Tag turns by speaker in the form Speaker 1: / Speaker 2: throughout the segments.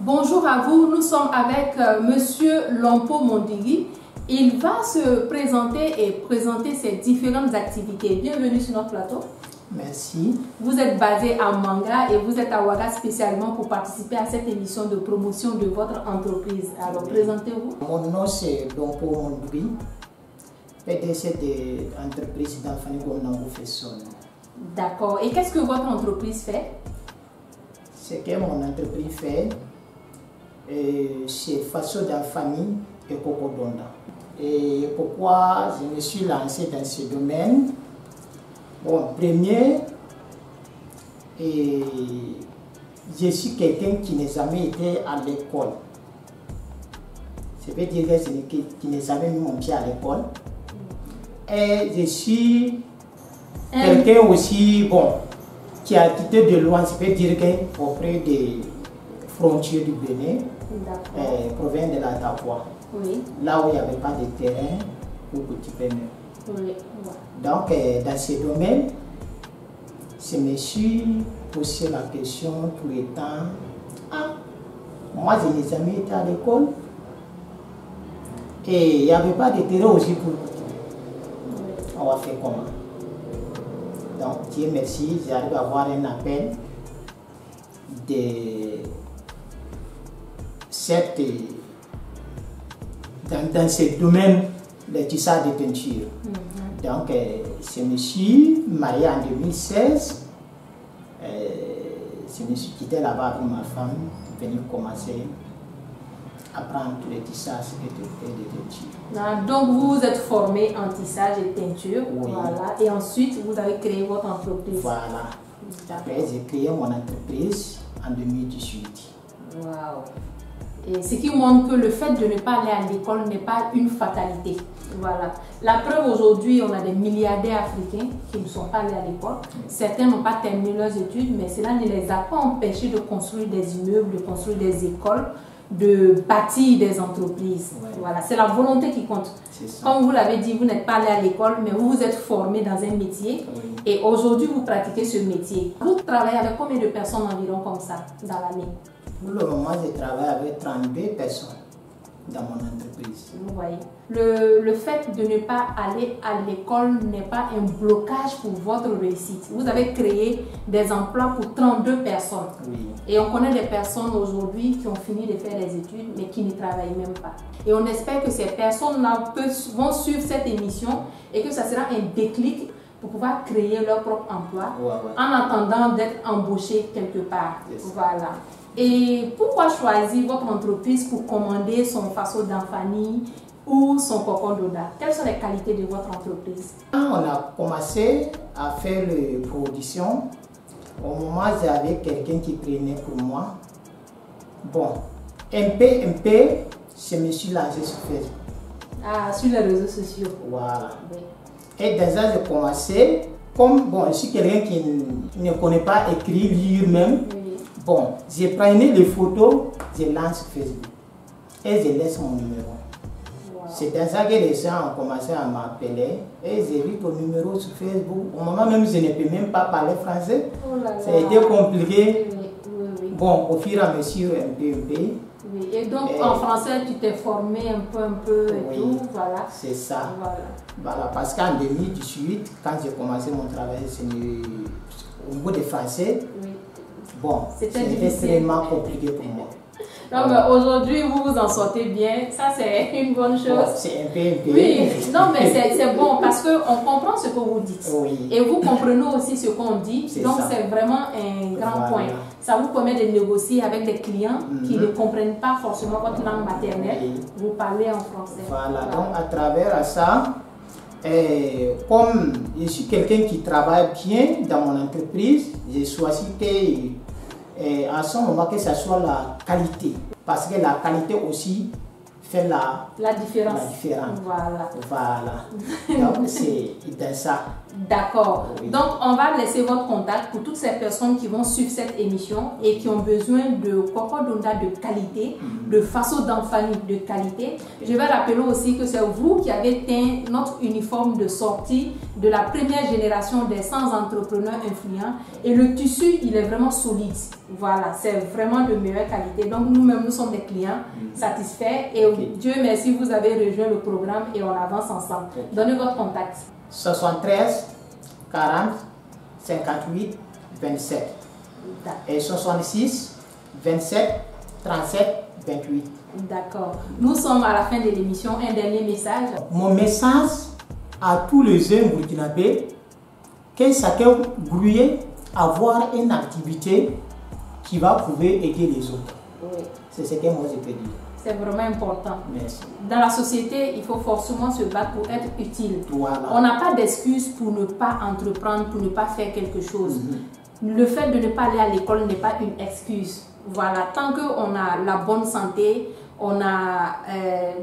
Speaker 1: Bonjour à vous, nous sommes avec Monsieur Lompo Mondiri. Il va se présenter et présenter ses différentes activités. Bienvenue sur notre plateau.
Speaker 2: Merci.
Speaker 1: Vous êtes basé à Manga et vous êtes à Ouaga spécialement pour participer à cette émission de promotion de votre entreprise. Alors, présentez-vous.
Speaker 2: Mon nom c'est Lompo Mondiri, PDC de l'entreprise d'Anfani Gonango Fesson.
Speaker 1: D'accord. Et qu'est-ce que votre entreprise fait?
Speaker 2: Ce que mon entreprise fait, c'est façon d'Anfani et Cocodonda. Et pourquoi je me suis lancé dans ce domaine? Bon, premier, je suis quelqu'un qui n'a jamais été à l'école. Ça veut dire qui n'a jamais mis mon pied à l'école. Et je suis quelqu'un aussi, bon, qui a quitté de loin, ça veut dire qu'auprès des frontières du Bénin, provient de la Tapua.
Speaker 1: Oui.
Speaker 2: Là où il n'y avait pas de terrain pour petit Bénin.
Speaker 1: Oui.
Speaker 2: Donc, dans ce domaine, je me suis posé la question tout le temps. Ah, moi, je n'ai jamais été à l'école. Et il n'y avait pas de terrain aussi pour on va faire comment? Donc, Dieu merci, j'arrive à avoir un appel de cette dans ce domaine de tissage de peinture. Donc, je me suis marié en 2016. Je me suis quitté là-bas avec ma femme, venir commencer à apprendre tous les tissages et de peinture.
Speaker 1: Donc, vous êtes formé en tissage et peinture.
Speaker 2: Oui.
Speaker 1: Voilà. Et ensuite, vous avez créé votre entreprise.
Speaker 2: Voilà. Après, j'ai créé mon entreprise en 2018.
Speaker 1: Wow. Et ce qui montre que le fait de ne pas aller à l'école n'est pas une fatalité. Voilà. La preuve aujourd'hui, on a des milliardaires africains qui ne sont pas allés à l'école. Certains n'ont pas terminé leurs études, mais cela ne les a pas empêchés de construire des immeubles, de construire des écoles, de bâtir des entreprises. Ouais. Voilà. C'est la volonté qui compte. Comme vous l'avez dit, vous n'êtes pas allé à l'école, mais vous vous êtes formé dans un métier. Oui. Et aujourd'hui, vous pratiquez ce métier. Vous travaillez avec combien de personnes environ comme ça dans l'année?
Speaker 2: Pour le moment, je travaille avec 32 personnes dans mon entreprise.
Speaker 1: Vous voyez, le fait de ne pas aller à l'école n'est pas un blocage pour votre réussite. Vous avez créé des emplois pour 32 personnes.
Speaker 2: Oui.
Speaker 1: Et on connaît des personnes aujourd'hui qui ont fini de faire des études mais qui ne travaillent même pas. Et on espère que ces personnes-là vont suivre cette émission et que ça sera un déclic pour pouvoir créer leur propre emploi en attendant d'être embauché quelque part. Voilà. Et pourquoi choisir votre entreprise pour commander son façon d'Anfani ou son cocon d'Oda? Quelles sont les qualités de votre entreprise?
Speaker 2: Quand on a commencé à faire les productions, au moment où j'avais quelqu'un qui prenait pour moi, bon, un peu, je me suis lancé sur Facebook.
Speaker 1: Ah, sur les réseaux sociaux.
Speaker 2: Voilà.
Speaker 1: Oui.
Speaker 2: Et dans ça, j'ai commencé, comme bon, je suis quelqu'un qui ne connaît pas écrire, lire même. Oui. Bon, j'ai pris les photos, je lance sur Facebook et je laisse mon numéro. Wow. C'est dans ça que les gens ont commencé à m'appeler et j'ai vu ton numéro sur Facebook. Au moment même, je ne peux même pas parler français. Oh là là. Ça a été compliqué. Oui. Bon, au fur et à mesure, un peu.
Speaker 1: Oui. Et donc, en français, tu t'es formé un peu et tout, voilà.
Speaker 2: C'est ça. Voilà, parce qu'en 2018, quand j'ai commencé mon travail, au niveau des français, bon, c'était extrêmement compliqué pour moi.
Speaker 1: Non, mais aujourd'hui, vous vous en sortez bien. Ça, c'est une bonne chose. Bon,
Speaker 2: c'est un peu.
Speaker 1: Oui, non, mais c'est bon parce qu'on comprend ce que vous dites.
Speaker 2: Oui.
Speaker 1: Et vous comprenez aussi ce qu'on dit. Donc, c'est vraiment un grand point. Ça vous permet de négocier avec des clients qui ne comprennent pas forcément votre langue maternelle. Oui. Vous parlez en français.
Speaker 2: Voilà. Donc, à travers ça, comme je suis quelqu'un qui travaille bien dans mon entreprise, j'ai choisi à ce moment que ce soit la qualité. Parce que la qualité aussi fait la différence. Voilà. Donc c'est dans ça.
Speaker 1: D'accord. Oui. Donc on va laisser votre contact pour toutes ces personnes qui vont suivre cette émission et qui ont besoin de cocon d'Oda de qualité, de façon d'Anfani de qualité. Je vais rappeler aussi que c'est vous qui avez teint notre uniforme de sortie de la première génération des 100 entrepreneurs influents et le tissu, il est vraiment solide. Voilà, c'est vraiment de meilleure qualité. Donc nous-mêmes, nous sommes des clients satisfaits et Dieu merci, vous avez rejoint le programme et on avance ensemble. Donnez votre contact.
Speaker 2: 73 40 58 27 et 66 27 37 28.
Speaker 1: D'accord. Nous sommes à la fin de l'émission. Un dernier message.
Speaker 2: Mon message à tous les jeunes burkinabés, que chacun grouille avoir une activité qui va pouvoir aider les autres.
Speaker 1: Oui.
Speaker 2: C'est ce que moi je peux dire.
Speaker 1: C'est vraiment important.
Speaker 2: Merci.
Speaker 1: Dans la société, il faut forcément se battre pour être utile.
Speaker 2: Voilà.
Speaker 1: On n'a pas d'excuse pour ne pas entreprendre, pour ne pas faire quelque chose. Le fait de ne pas aller à l'école n'est pas une excuse. Voilà, tant qu'on a la bonne santé, on a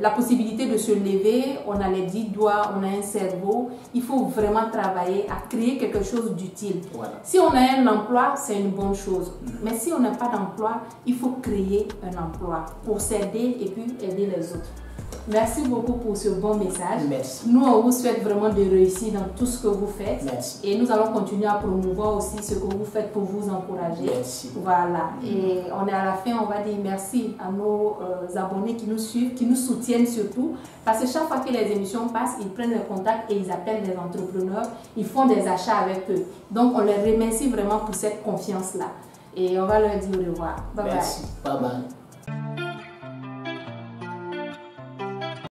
Speaker 1: la possibilité de se lever, on a les 10 doigts, on a un cerveau, il faut vraiment travailler à créer quelque chose d'utile. Voilà. Si on a un emploi, c'est une bonne chose. Mais si on n'a pas d'emploi, il faut créer un emploi pour s'aider et puis aider les autres. Merci beaucoup pour ce bon message.
Speaker 2: Merci.
Speaker 1: Nous, on vous souhaite vraiment de réussir dans tout ce que vous faites.
Speaker 2: Merci.
Speaker 1: Et nous allons continuer à promouvoir aussi ce que vous faites pour vous encourager.
Speaker 2: Merci.
Speaker 1: Voilà. Et on est à la fin, on va dire merci à nos abonnés qui nous suivent, qui nous soutiennent surtout. Parce que chaque fois que les émissions passent, ils prennent le contact et ils appellent des entrepreneurs. Ils font des achats avec eux. Donc, on les remercie vraiment pour cette confiance-là. Et on va leur dire au revoir. Bye bye.
Speaker 2: Merci. Bye bye.